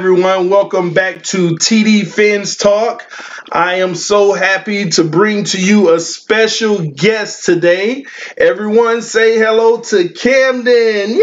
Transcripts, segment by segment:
everyone? Welcome back to TD Fins Talk. I am so happy to bring to you a special guest today. Everyone say hello to Camden. Yay!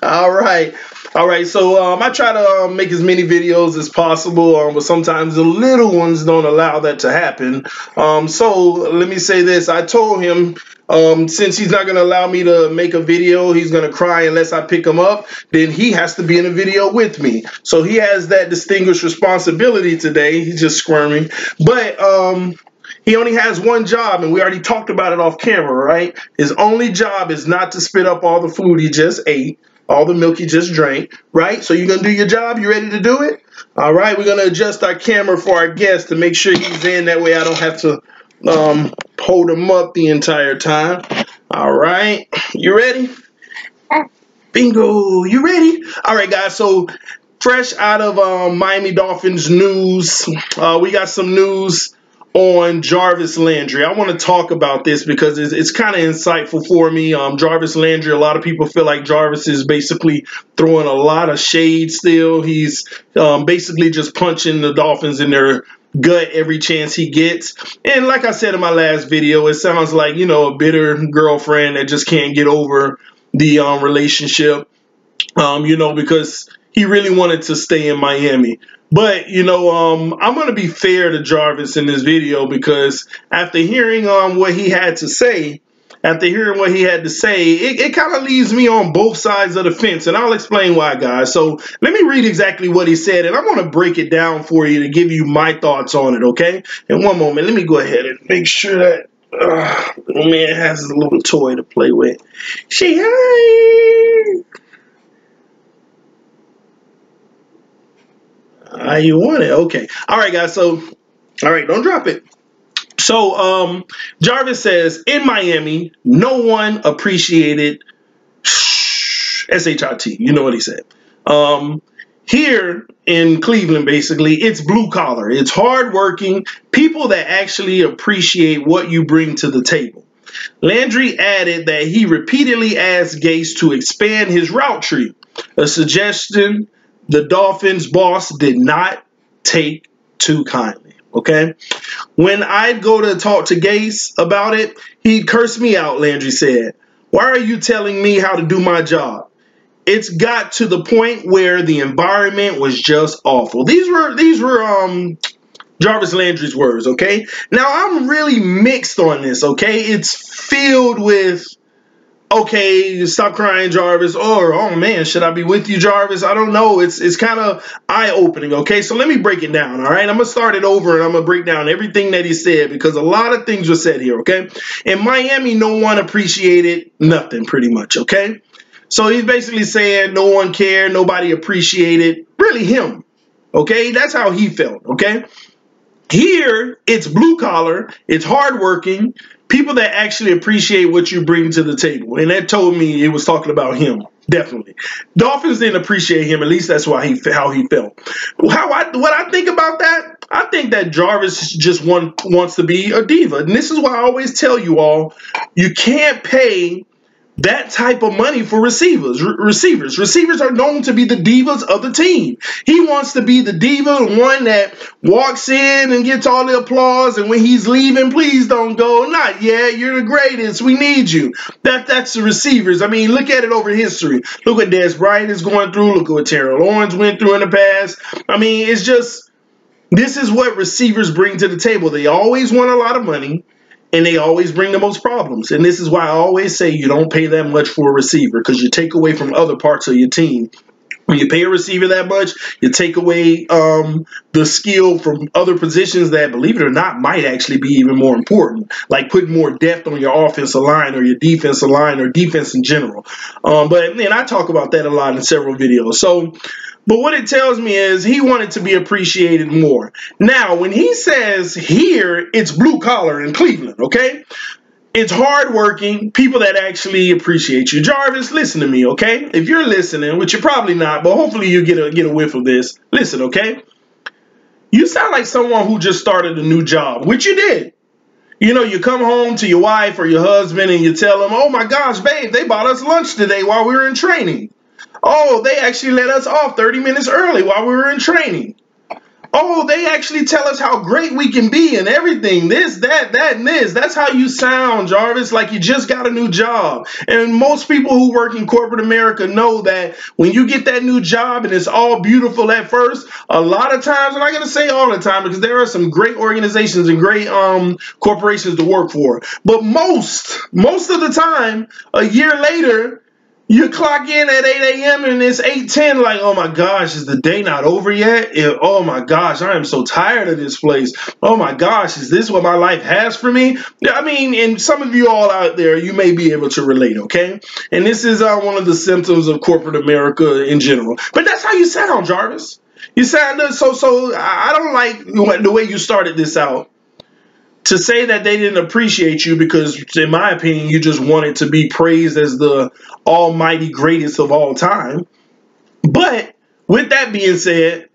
All right. So I try to make as many videos as possible, but sometimes the little ones don't allow that to happen. So let me say this. I told him since he's not going to allow me to make a video, he's going to cry unless I pick him up, then he has to be in a video with me. So he has that distinguished responsibility today. He's just squirming. But he only has one job, and we already talked about it off camera, right? His only job is not to spit up all the food he just ate, all the milk he just drank, right? So you're going to do your job? You ready to do it? All right, we're going to adjust our camera for our guest to make sure he's in. That way I don't have to hold him up the entire time. All right, you ready? Bingo, you ready? All right, guys, so fresh out of Miami Dolphins news, we got some news on Jarvis Landry. I want to talk about this because it's kind of insightful for me. Jarvis Landry, a lot of people feel like Jarvis is basically throwing a lot of shade still. He's basically just punching the Dolphins in their gut every chance he gets. And like I said in my last video, it sounds like, you know, a bitter girlfriend that just can't get over the relationship, you know, because he really wanted to stay in Miami. But, you know, I'm going to be fair to Jarvis in this video because after hearing what he had to say, it kind of leaves me on both sides of the fence, and I'll explain why, guys. So let me read exactly what he said, and I'm going to break it down for you to give you my thoughts on it, okay? In one moment, let me go ahead and make sure that the man has his little toy to play with. Say hi. You want it? Okay. All right, guys. So, all right, don't drop it. So, Jarvis says, in Miami, no one appreciated S-H-I-T. You know what he said. Here in Cleveland, basically, it's blue collar. It's hardworking people that actually appreciate what you bring to the table. Landry added that he repeatedly asked Gase to expand his route tree, a suggestion the Dolphins boss did not take too kindly, okay? When I'd go to talk to Gase about it, he'd curse me out, Landry said. Why are you telling me how to do my job? It's got to the point where the environment was just awful. These were Jarvis Landry's words, okay? Now, I'm really mixed on this, okay? It's filled with, okay, stop crying, Jarvis, or, oh, man, should I be with you, Jarvis? I don't know. It's kind of eye-opening, okay? So let me break it down, all right? I'm going to start it over, and I'm going to break down everything that he said because a lot of things were said here, okay? In Miami, no one appreciated nothing, pretty much, okay? So he's basically saying no one cared, nobody appreciated, really him, okay? That's how he felt, okay? Here, it's blue collar, it's hardworking, people that actually appreciate what you bring to the table. And that told me it was talking about him, definitely. Dolphins didn't appreciate him, at least that's how he felt. What I think about that, I think that Jarvis just wants to be a diva. And this is why I always tell you all, you can't pay that type of money for receivers. Receivers are known to be the divas of the team. He wants to be the diva, the one that walks in and gets all the applause, and when he's leaving, please don't go. Not yet. You're the greatest. We need you. That's the receivers. I mean, look at it over history. Look what Des Bryant is going through. Look what Terrell Owens went through in the past. I mean, it's just, this is what receivers bring to the table. They always want a lot of money, and they always bring the most problems. And this is why I always say you don't pay that much for a receiver because you take away from other parts of your team. When you pay a receiver that much, you take away the skill from other positions that, believe it or not, might actually be even more important, like putting more depth on your offensive line or your defensive line or defense in general. But man, I talk about that a lot in several videos. But what it tells me is he wanted to be appreciated more. Now, when he says here, it's blue collar in Cleveland, okay? It's hardworking, people that actually appreciate you. Jarvis, listen to me, okay? If you're listening, which you're probably not, but hopefully you get a whiff of this. Listen, okay? You sound like someone who just started a new job, which you did. You know, you come home to your wife or your husband and you tell them, oh my gosh, babe, they bought us lunch today while we were in training. Oh, they actually let us off 30 minutes early while we were in training. Oh, they actually tell us how great we can be and everything. This, that, and this. That's how you sound, Jarvis, like you just got a new job. And most people who work in corporate America know that when you get that new job and it's all beautiful at first, a lot of times, I'm not going to say all the time because there are some great organizations and great corporations to work for. But most of the time, a year later, you clock in at 8 a.m. and it's 8:10, like, oh my gosh, is the day not over yet? Oh my gosh, I am so tired of this place. Oh my gosh, is this what my life has for me? I mean, and some of you all out there, you may be able to relate, okay? And this is one of the symptoms of corporate America in general. But that's how you sound, Jarvis. You sound so I don't like the way you started this out. To say that they didn't appreciate you because, in my opinion, you just wanted to be praised as the almighty greatest of all time. But with that being said,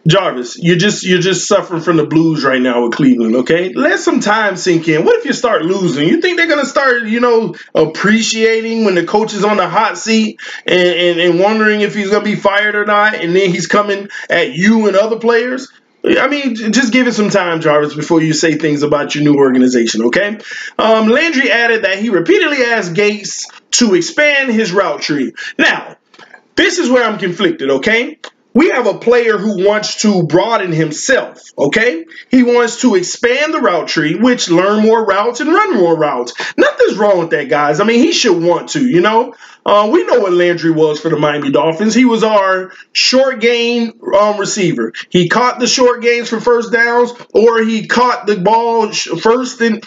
Jarvis, you're just suffering from the blues right now with Cleveland, okay? Let some time sink in. What if you start losing? You think they're going to start, appreciating when the coach is on the hot seat and wondering if he's going to be fired or not, and then he's coming at you and other players? I mean, just give it some time, Jarvis, before you say things about your new organization, okay? Landry added that he repeatedly asked Gase to expand his route tree. Now, this is where I'm conflicted, okay? We have a player who wants to broaden himself, okay? He wants to expand the route tree, which learn more routes and run more routes. Nothing's wrong with that, guys. I mean, he should want to, We know what Landry was for the Miami Dolphins. He was our short gain receiver. He caught the short gains for first downs, or he caught the ball first and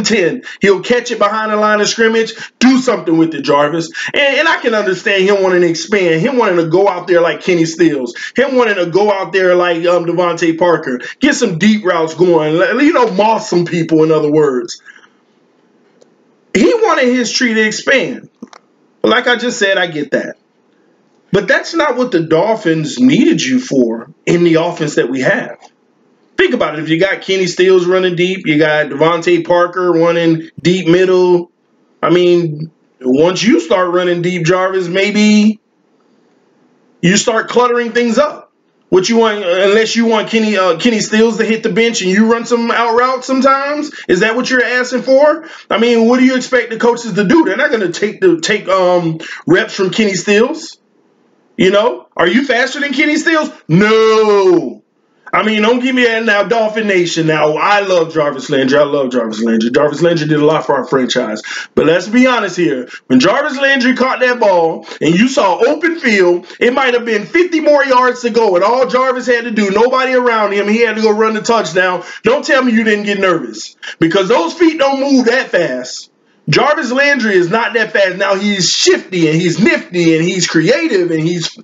10. He'll catch it behind the line of scrimmage. Do something with it, Jarvis. And I can understand him wanting to expand, him wanting to go out there like Kenny Stills, him wanting to go out there like Devontae Parker, get some deep routes going, moss some people, in other words. He wanted his tree to expand. Like I just said, I get that. But that's not what the Dolphins needed you for in the offense that we have. Think about it. If you got Kenny Stills running deep, you got Devontae Parker running deep middle. I mean, once you start running deep, Jarvis, maybe you start cluttering things up. What you want, unless you want Kenny Stills to hit the bench and you run some out routes sometimes? Is that what you're asking for? I mean, what do you expect the coaches to do? They're not going to take reps from Kenny Stills. Are you faster than Kenny Stills? No. I mean, don't give me that now, Dolphin Nation. Now, I love Jarvis Landry. I love Jarvis Landry. Jarvis Landry did a lot for our franchise. But let's be honest here. When Jarvis Landry caught that ball and you saw open field, it might have been 50 more yards to go. And all Jarvis had to do, nobody around him, he had to go run the touchdown. Don't tell me you didn't get nervous. Because those feet don't move that fast. Jarvis Landry is not that fast. Now, he's shifty and he's nifty and he's creative and he's,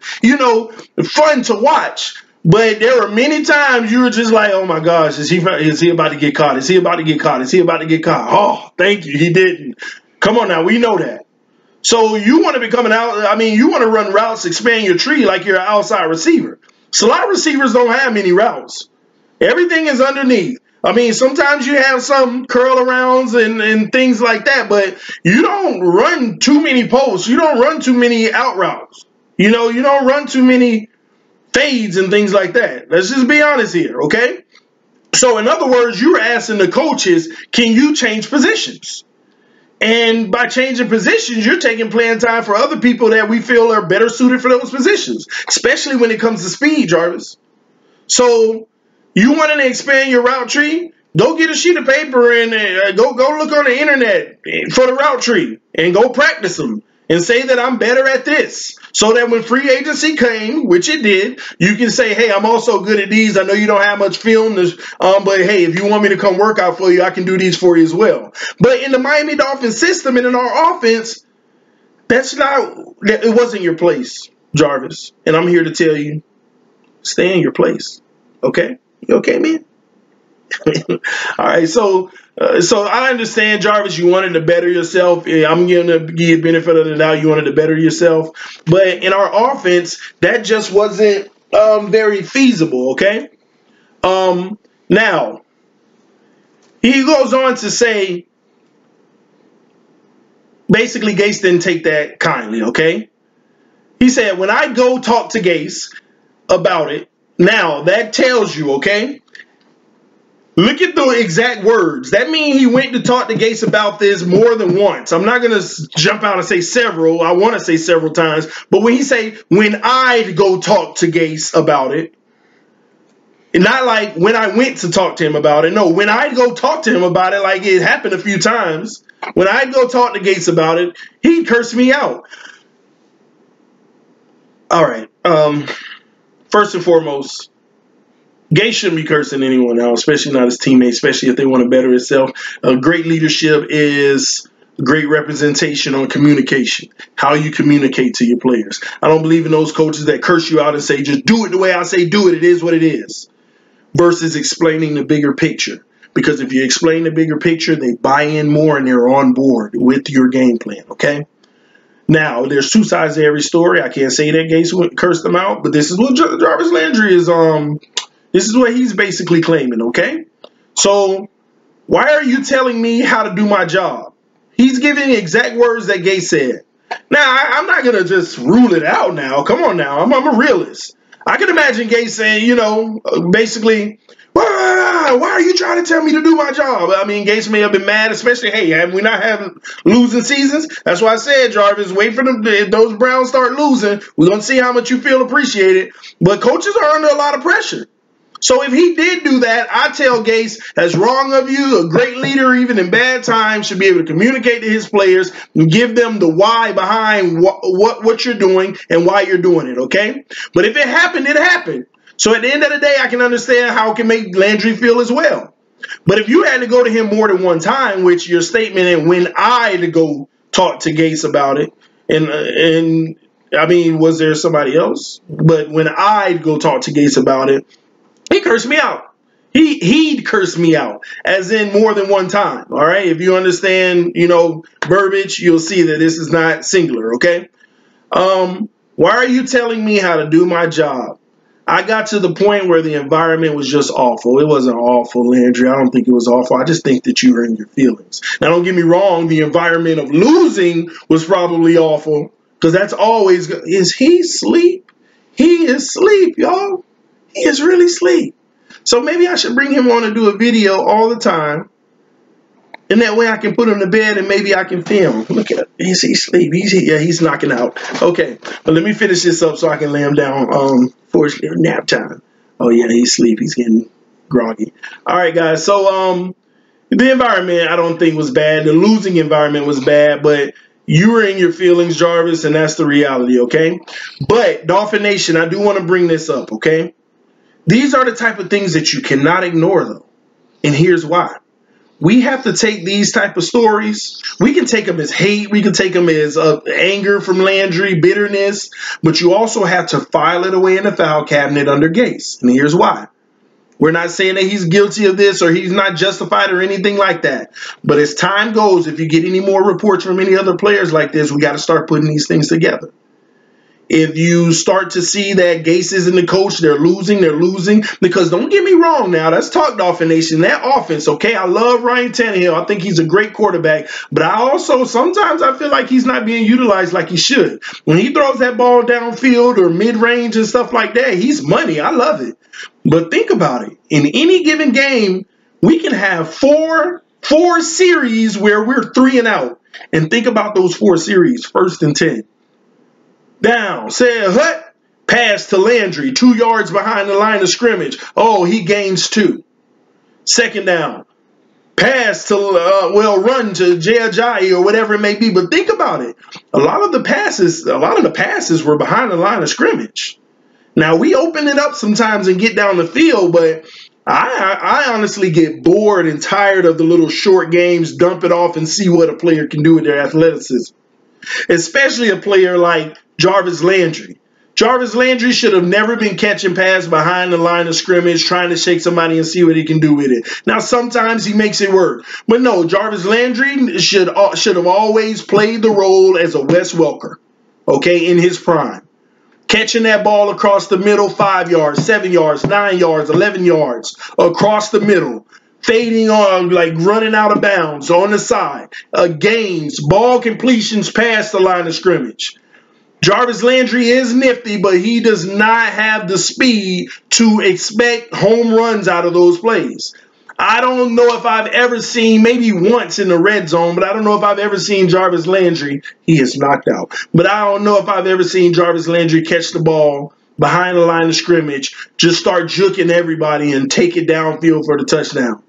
fun to watch. But there were many times you were just like, oh my gosh, is he about to get caught? Is he about to get caught? Is he about to get caught? Oh, thank you. He didn't. Come on now. We know that. So you want to become you want to run routes, expand your tree like you're an outside receiver. Slot receivers don't have many routes. Everything is underneath. I mean, sometimes you have some curl arounds and things like that, but you don't run too many posts. You don't run too many out routes. You don't run too many fades and things like that. Let's just be honest here, okay? So in other words, you're asking the coaches, can you change positions? And by changing positions, you're taking playing time for other people that we feel are better suited for those positions, especially when it comes to speed, Jarvis. So you want to expand your route tree? Go get a sheet of paper and go look on the internet for the route tree and go practice them and say that I'm better at this. So that when free agency came, which it did, you can say, hey, I'm also good at these. I know you don't have much film, but hey, if you want me to come work out for you, I can do these for you as well. But in the Miami Dolphins system and in our offense, it wasn't your place, Jarvis. And I'm here to tell you, stay in your place. Okay? You okay, man? All right, so I understand, Jarvis, you wanted to better yourself. I'm going to give you the benefit of the doubt. You wanted to better yourself. But in our offense, that just wasn't very feasible, okay? Now, he goes on to say, basically, Gase didn't take that kindly, okay? He said, when I go talk to Gase about it, now that tells you, okay? Look at the exact words. That means he went to talk to Gase about this more than once. I'm not going to jump out and say several. I want to say several times. But when he say, when I go talk to Gase about it, not like when I went to talk to him about it. No, when I go talk to him about it, like it happened a few times. When I go talk to Gase about it, he cursed me out. All right. First and foremost, Gase shouldn't be cursing anyone out, especially not his teammates, especially if they want to better itself. Great leadership is great representation on communication, how you communicate to your players. I don't believe in those coaches that curse you out and say, just do it the way I say do it. It is what it is. Versus explaining the bigger picture. Because if you explain the bigger picture, they buy in more and they're on board with your game plan, okay? Now, there's two sides to every story. I can't say that Gase cursed them out, but this is what Jarvis Landry is, this is what he's basically claiming, okay? So, why are you telling me how to do my job? He's giving exact words that Gase said. Now, I'm not going to just rule it out now. Come on now. I'm a realist. I can imagine Gase saying, you know, basically, why are you trying to tell me to do my job? I mean, Gase may have been mad, especially, hey, have we not having losing seasons? That's why I said, Jarvis, wait for them. If those Browns start losing, we're going to see how much you feel appreciated. But coaches are under a lot of pressure. So if he did do that, I tell Gase, that's wrong of you. A great leader, even in bad times, should be able to communicate to his players and give them the why behind what you're doing and why you're doing it, okay? But if it happened, it happened. So at the end of the day, I can understand how it can make Landry feel as well. But if you had to go to him more than one time, which your statement and when I to go talk to Gase about it, and I mean, was there somebody else? But when I go talk to Gase about it, he cursed me out. He'd curse me out, as in more than one time, all right? If you understand, you know, verbiage, you'll see that this is not singular, okay? Why are you telling me how to do my job? I got to the point where the environment was just awful. It wasn't awful, Landry. I don't think it was awful. I just think that you were in your feelings. Now, don't get me wrong. The environment of losing was probably awful, because that's always good. Is he asleep? He is asleep, y'all. He is really asleep. So maybe I should bring him on and do a video all the time. And that way I can put him to bed and maybe I can film. Look at him. He's asleep. He's knocking out. Okay. But let me finish this up so I can lay him down for his nap time. Oh, yeah, he's asleep. He's getting groggy. All right, guys. So the environment I don't think was bad. The losing environment was bad. But you were in your feelings, Jarvis, and that's the reality, okay? But, Dolphin Nation, I do want to bring this up, okay? These are the type of things that you cannot ignore, though. And here's why. We have to take these type of stories. We can take them as hate. We can take them as anger from Landry, bitterness. But you also have to file it away in the file cabinet under Gase. And here's why. We're not saying that he's guilty of this or he's not justified or anything like that. But as time goes, if you get any more reports from any other players like this, we got to start putting these things together. If you start to see that Gase isn't the coach, they're losing. Because don't get me wrong now, that's talk Dolphin Nation, that offense, okay? I love Ryan Tannehill. I think he's a great quarterback. But I also, sometimes I feel like he's not being utilized like he should. When he throws that ball downfield or mid-range and stuff like that, he's money. I love it. But think about it. In any given game, we can have four series where we're 3 and out. And think about those 4 series, 1st and 10. Down, said hut, pass to Landry, 2 yards behind the line of scrimmage. Oh, he gains 2. 2nd down, pass to, run to Jai or whatever it may be. But think about it. A lot of the passes were behind the line of scrimmage. Now, we open it up sometimes and get down the field, but I honestly get bored and tired of the little short games, dump it off and see what a player can do with their athleticism. Especially a player like Jarvis Landry. Jarvis Landry should have never been catching pass behind the line of scrimmage, trying to shake somebody and see what he can do with it. Now, sometimes he makes it work. But no, Jarvis Landry should have always played the role as a Wes Welker, okay, in his prime. Catching that ball across the middle, 5 yards, 7 yards, 9 yards, 11 yards, across the middle. Fading on, like running out of bounds on the side. Gains, ball completions past the line of scrimmage. Jarvis Landry is nifty, but he does not have the speed to expect home runs out of those plays. I don't know if I've ever seen, maybe once in the red zone, but I don't know if I've ever seen Jarvis Landry. He is knocked out. But I don't know if I've ever seen Jarvis Landry catch the ball behind the line of scrimmage, just start juking everybody and take it downfield for the touchdown.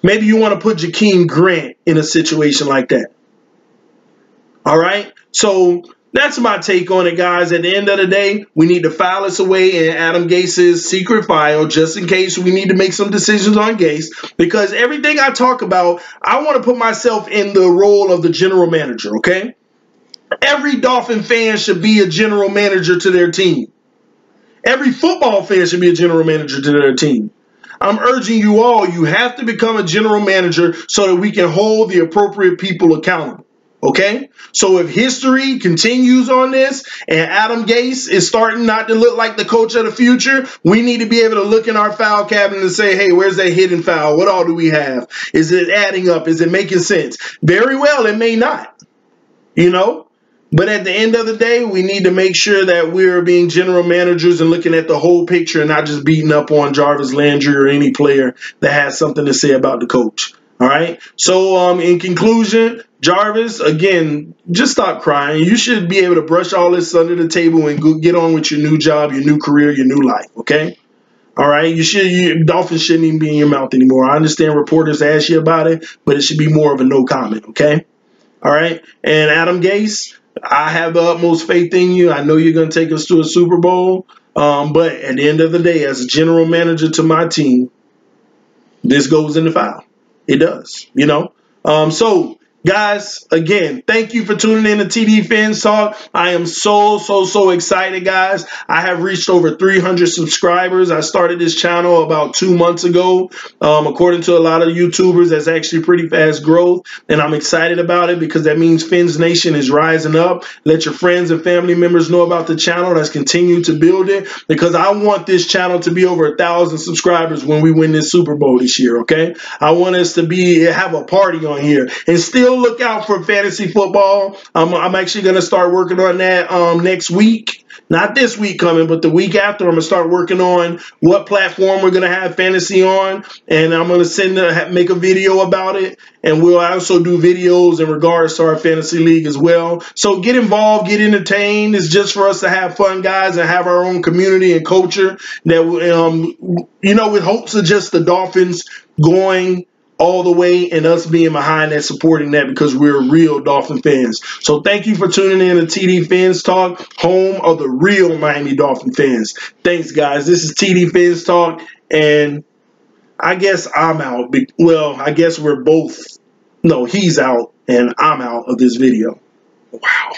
Maybe you want to put Jakeem Grant in a situation like that. All right? So that's my take on it, guys. At the end of the day, we need to file this away in Adam Gase's secret file just in case we need to make some decisions on Gase. Because everything I talk about, I want to put myself in the role of the general manager, okay? Every Dolphin fan should be a general manager to their team. Every football fan should be a general manager to their team. I'm urging you all, you have to become a general manager so that we can hold the appropriate people accountable. Okay? So if history continues on this and Adam Gase is starting not to look like the coach of the future, we need to be able to look in our foul cabinet and say, hey, where's that hidden foul? What all do we have? Is it adding up? Is it making sense? Very well, it may not. You know? But at the end of the day, we need to make sure that we're being general managers and looking at the whole picture and not just beating up on Jarvis Landry or any player that has something to say about the coach. All right. So in conclusion, Jarvis, again, just stop crying. You should be able to brush all this under the table and go get on with your new job, your new career, your new life. OK. All right. Dolphins shouldn't even be in your mouth anymore. I understand reporters ask you about it, but it should be more of a no comment. OK. All right. And Adam Gase, I have the utmost faith in you. I know you're going to take us to a Super Bowl. But at the end of the day, as a general manager to my team, this goes in the file. It does, you know. So, guys, again, thank you for tuning in to TD Fans Talk. I am so excited, guys. I have reached over 300 subscribers. I started this channel about 2 months ago. According to a lot of YouTubers, that's actually pretty fast growth, and I'm excited about it because that means Fins Nation is rising up. Let your friends and family members know about the channel. Let's continue to build it because I want this channel to be over 1,000 subscribers when we win this Super Bowl this year, okay? I want us to have a party on here and still look out for fantasy football. I'm actually going to start working on that next week. Not this week coming, but the week after, I'm going to start working on what platform we're going to have fantasy on. And I'm going to make a video about it. And we'll also do videos in regards to our fantasy league as well. So get involved, get entertained. It's just for us to have fun, guys, and have our own community and culture that, you know, with hopes of just the Dolphins going all the way and us being behind that, supporting that because we're real Dolphin fans. So thank you for tuning in to TD Fans Talk, home of the real Miami Dolphin fans. Thanks, guys. This is TD Fans Talk, and I guess I'm out. Well, I guess we're both. No, he's out, and I'm out of this video. Wow.